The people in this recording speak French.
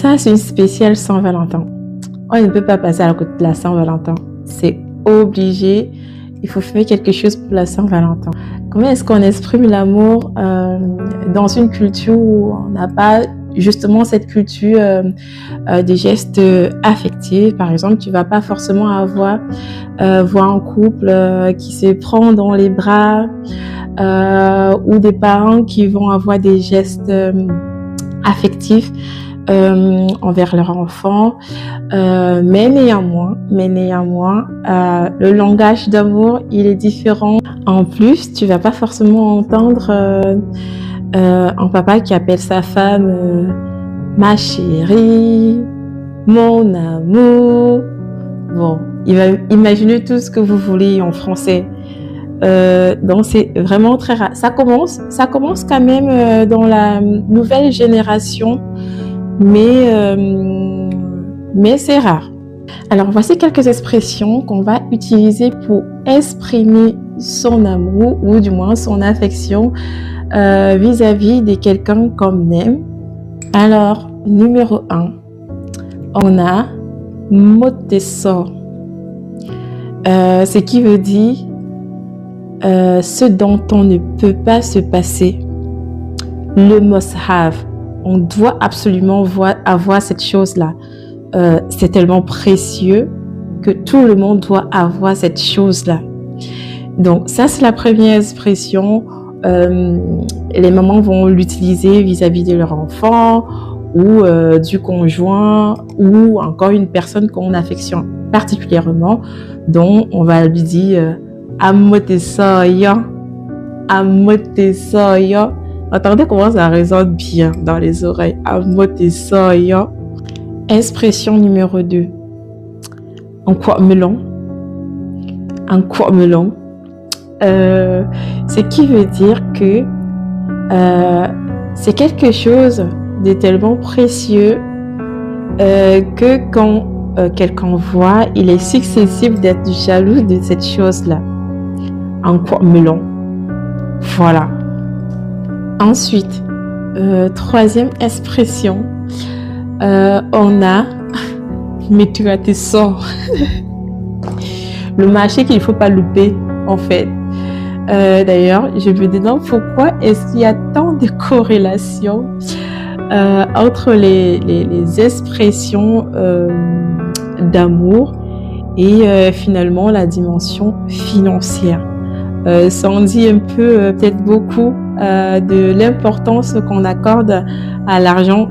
Ça, c'est une spéciale Saint-Valentin. On ne peut pas passer à côté de la Saint-Valentin. C'est obligé. Il faut faire quelque chose pour la Saint-Valentin. Comment est-ce qu'on exprime l'amour dans une culture où on n'a pas justement cette culture des gestes affectifs? Par exemple, tu vas pas forcément voir un couple qui se prend dans les bras ou des parents qui vont avoir des gestes affectifs envers leur enfant, mais néanmoins, le langage d'amour, il est différent. En plus, tu vas pas forcément entendre un papa qui appelle sa femme ma chérie, mon amour. Bon, il va imaginer tout ce que vous voulez en français. Donc c'est vraiment très rare. Ça commence quand même dans la nouvelle génération. Mais c'est rare. Alors, voici quelques expressions qu'on va utiliser pour exprimer son amour ou du moins son affection vis-à-vis de quelqu'un qu'on aime. Alors, numéro 1, on a moteso, ce qui veut dire ce dont on ne peut pas se passer. Le must have. On doit absolument avoir cette chose-là. C'est tellement précieux que tout le monde doit avoir cette chose-là. Donc, ça, c'est la première expression. Les mamans vont l'utiliser vis-à-vis de leur enfant ou du conjoint ou encore une personne qu'on affectionne particulièrement, dont on va lui dire « Amotesoya, amotesoya ». Entendez comment ça résonne bien dans les oreilles. Amotesoya. Expression numéro 2. En quoi melon. Ce qui veut dire que c'est quelque chose de tellement précieux que quand quelqu'un voit, il est susceptible d'être jaloux de cette chose-là. En quoi melon. Voilà. Ensuite, troisième expression, on a mais tu as tes sorts. Le marché qu'il ne faut pas louper, en fait. D'ailleurs, je me demande pourquoi est-ce qu'il y a tant de corrélations entre les expressions d'amour et finalement la dimension financière. Ça en dit un peu, peut-être beaucoup, de l'importance qu'on accorde à l'argent